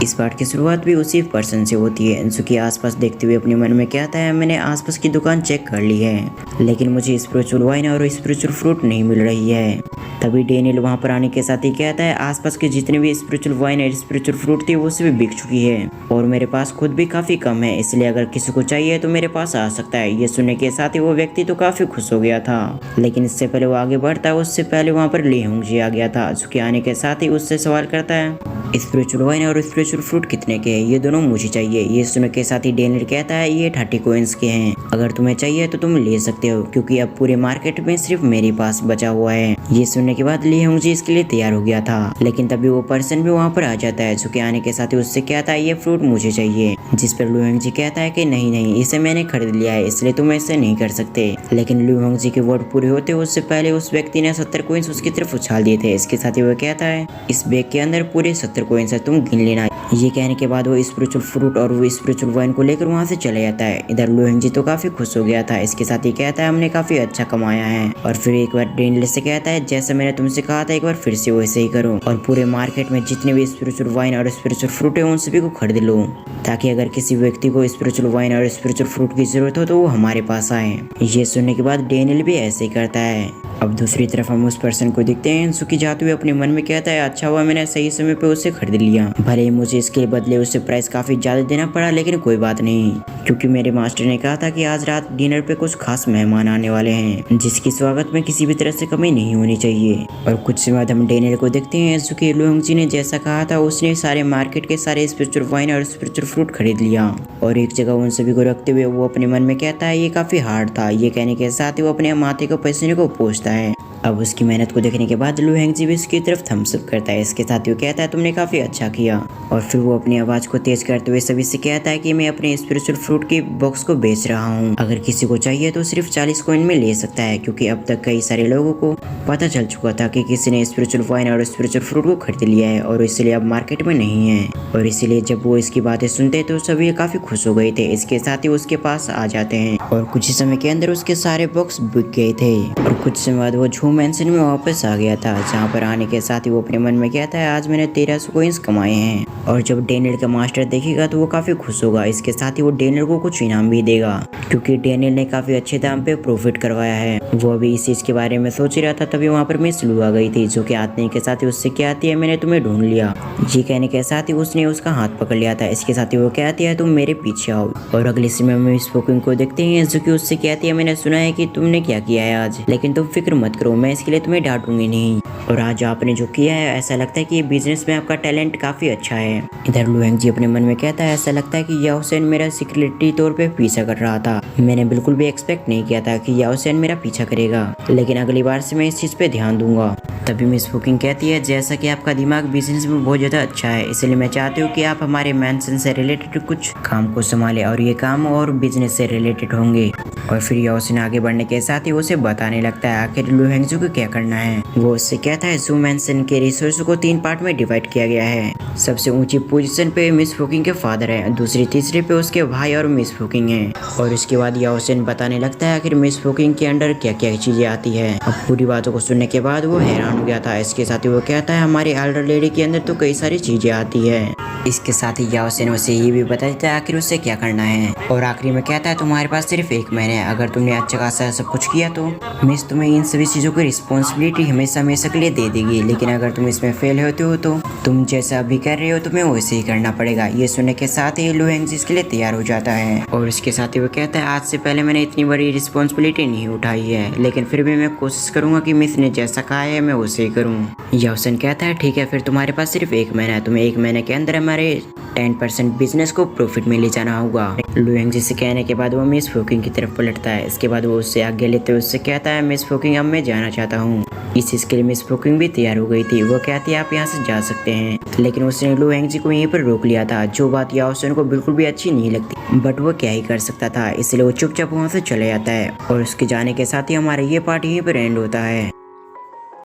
इस पार्ट की शुरुआत भी उसी पर्सन से होती है। अंशु आसपास देखते हुए अपने मन में कहता है, मैंने आसपास की दुकान चेक कर ली है, लेकिन मुझे स्पिरिचुअल वाइन और स्पिरिचुअल फ्रूट नहीं मिल रही है। तभी डेनियल वहाँ पर आने के साथ ही कहता है, आसपास के जितने भी स्पिरिचुअल वाइन और स्पिरिचुअल फ्रूट थी वो सभी बिक चुकी है और मेरे पास खुद भी काफी कम है, इसलिए अगर किसी को चाहिए तो मेरे पास आ सकता है। ये सुनने के साथ ही वो व्यक्ति तो काफी खुश हो गया था, लेकिन इससे पहले वो आगे बढ़ता है उससे पहले वहाँ पर ली होंगजी आ गया था। उसके आने के साथ ही उससे सवाल करता है, स्पिरिचुअल वाइन और स्पिरिचुअल फ्रूट कितने के हैं? ये दोनों मुझे चाहिए। ये सुनने के साथ ही डेनियल कहता है, ये 30 कॉइंस के हैं, अगर तुम्हें चाहिए तो तुम ले सकते हो, क्योंकि अब पूरे मार्केट में सिर्फ मेरे पास बचा हुआ है। ये सुनने के बाद ली होंगजी इसके लिए तैयार हो गया था, लेकिन तभी वो पर्सन भी वहाँ पर आ जाता है। उसके आने के साथ ही उससे कहता है, ये फ्रूट मुझे चाहिए, जिस पर लू होंगजी कहता है कि नहीं नहीं, इसे मैंने खरीद लिया है, इसलिए तुम ऐसे नहीं कर सकते। लेकिन लू होंगजी के वर्ड पूरे होते उससे पहले उस व्यक्ति ने 70 कॉइंस उसकी तरफ उछाल दिए थे। इसके साथ ही वो कहता है, इस बैग के अंदर पूरे 70 कॉइंस है, तुम गिन लेना। ये कहने के बाद वो स्पिरिचुअल फ्रूट और वो स्पिरिचुअल वाइन को लेकर वहाँ से चले जाता है। इधर लू होंगजी तो काफी खुश हो गया था। इसके साथ ही कहता है, हमने काफी अच्छा कमाया है। और फिर एक बार डेनियल से कहता है, जैसा मैंने तुमसे कहा था एक बार फिर से वैसे ही करो और पूरे मार्केट में जितने भी स्पिरिचुअल वाइन और स्पिरिचुअल फ्रूट है उन सभी को खरीद लो, ताकि अगर किसी व्यक्ति को स्पिरिचुअल वाइन और स्पिरिचुअल फ्रूट की जरूरत हो तो वो हमारे पास आए। ये सुनने के बाद डेनियल भी ऐसे ही करता है। अब दूसरी तरफ हम उस पर्सन को देखते हैं। अंशु जाते हुए अपने मन में कहता है, अच्छा हुआ मैंने सही समय पे उसे खरीद लिया, भले ही मुझे इसके बदले उसे प्राइस काफी ज्यादा देना पड़ा, लेकिन कोई बात नहीं, क्योंकि मेरे मास्टर ने कहा था कि आज रात डिनर पे कुछ खास मेहमान आने वाले हैं, जिसकी स्वागत में किसी भी तरह से कमी नहीं होनी चाहिए। और कुछ समय बाद हम डेनियल को देखते हैं। अंशु लू होंगजी ने जैसा कहा था उसने सारे मार्केट के सारे स्पिरिचुअल वाइन और स्पिरिचुअल फ्रूट खरीद लिया और एक जगह उन सभी को रखते हुए वो अपने मन में कहता है, ये काफी हार्ड था। ये कहने के साथ ही वो अपने माथे को पसीने को पोंछता है। अब उसकी मेहनत को देखने के बाद लू होंगजी भी उसकी तरफ थम्स अप करता है। इसके साथ ही वो कहता है, तुमने काफी अच्छा किया। और फिर वो अपनी आवाज को तेज करते हुए सभी से कहता है कि मैं अपने स्पिरिचुअल फ्रूट की बॉक्स को बेच रहा हूँ, अगर किसी को चाहिए तो सिर्फ 40 कॉइन में ले सकता है, क्योंकि अब तक कई सारे लोगों को पता चल चुका था कि किसी ने स्पिरिचुअल वाइन और स्पिरिचुअल फ्रूट को खरीद लिया है और इसलिए अब मार्केट में नहीं है। और इसीलिए जब वो इसकी बातें सुनते तो सभी काफी खुश हो गए थे। इसके साथ ही उसके पास आ जाते हैं और कुछ ही समय के अंदर उसके सारे बॉक्स बिक गए थे। और कुछ समय बाद वो झूम मैंशन में वापस आ गया था, जहाँ पर आने के साथ ही वो अपने मन में कहता है, आज मैंने 1300 कॉइंस कमाए हैं। और जब डेनियल का मास्टर देखेगा तो वो काफी खुश होगा। इसके साथ ही वो डेनियल को कुछ इनाम भी देगा, क्योंकि डेनियल ने काफी अच्छे दाम पे प्रॉफिट करवाया है। वो अभी इस चीज के बारे में सोच ही रहा था, तभी वहाँ पर मिस लू आ गई थी, जो कि आते के साथ ही उससे कहती है, मैंने तुम्हें ढूंढ लिया। ये कहने के साथ ही उसने उसका हाथ पकड़ लिया था। इसके साथ ही वो कहती है, तुम मेरे पीछे आओ। और अगले समय में मिस फुकिंग को देखते हैं, जो कि उससे कहती है, मैंने सुना है कि तुमने क्या किया है आज, लेकिन तुम फिक्र मत करो, मैं इसके लिए तुम्हें डांटूंगी नहीं। और आज आपने जो किया है ऐसा लगता है कि ये बिजनेस में आपका टैलेंट काफी अच्छा है। इधर लू होंगजी अपने मन में कहता है, ऐसा लगता है कि याओ सेन मेरा सिक्योरिटी तौर पे पीछा कर रहा था। मैंने बिल्कुल भी एक्सपेक्ट नहीं किया था कि याओ सेन मेरा पीछा करेगा, लेकिन अगली बार से मैं इस चीज पे ध्यान दूंगा। तभी मिस फुकिंग कहती है, जैसा कि आपका दिमाग बिजनेस में बहुत ज्यादा अच्छा है, इसलिए मैं चाहती हूँ कि आप हमारे मैंशन से रिलेटेड कुछ काम को संभाले और ये काम और बिजनेस से रिलेटेड होंगे। और फिर याओ सेन आगे बढ़ने के साथ ही उसे बताने लगता है आखिर लू होंगजी को क्या करना है। वो उससे कहता है, जू मैंशन के रिसोर्स को 3 पार्ट में डिवाइड किया गया है। सबसे ऊंची पोजीशन पे मिस फुकिंग के फादर है, दूसरी तीसरे पे उसके भाई और मिस फुकिंग है। और इसके बाद याओ सेन बताने लगता है आखिर मिस फुकिंग के अंडर क्या क्या चीजें आती है। अब पूरी बातों को सुनने के बाद वो हैरान हो गया था। इसके साथ ही वो कहता है, हमारी एल्डर लेडी के अंदर तो कई सारी चीजें आती है। इसके साथ ही याओ सेन उसे ये भी बता देता है आखिर उसे क्या करना है। और आखिरी में कहता है, तुम्हारे पास सिर्फ 1 महीना है, अगर तुमने अच्छा खासा सब कुछ किया तो मिस तुम्हें इन सभी चीजों की रिस्पॉन्सिबिलिटी हमेशा हमेशा के लिए दे देगी, लेकिन अगर तुम इसमें फेल होते हो तो तुम जैसा अभी कर रहे हो तुम्हें वैसे ही करना पड़ेगा। ये सुनने के साथ ही लू होंगजी इसके लिए तैयार हो जाता है। और इसके साथ ही वो कहता है, आज से पहले मैंने इतनी बड़ी रिस्पॉन्सिबिलिटी नहीं उठाई है, लेकिन फिर भी मैं कोशिश करूंगा कि मिस ने जैसा कहा है मैं वैसे ही करूँ। याओ सेन कहता है, ठीक है, फिर तुम्हारे पास सिर्फ 1 महीना है, तुम्हें 1 महीने के अंदर हमारे 10% बिजनेस को प्रॉफिट में ले जाना होगा। लू होंगजी से कहने के बाद वो मिस फुकिंग की तरफ पलटता है। इसके बाद वो उससे आगे लेते हुए उससे कहता है, मिस फुकिंग अब मैं जाना चाहता हूँ। इस चीज के लिए मिस फुकिंग भी तैयार हो गई थी। वो कहती है, आप यहाँ से जा सकते हैं, लेकिन उसने लू होंगजी को यहीं पर रोक लिया था, जो बात याओ सेन को बिल्कुल भी अच्छी नहीं लगती, बट वो क्या ही कर सकता था, इसलिए वो चुपचाप वहाँ से चले जाता है। और उसके जाने के साथ ही हमारा ये पार्ट यहीं पर एंड होता है।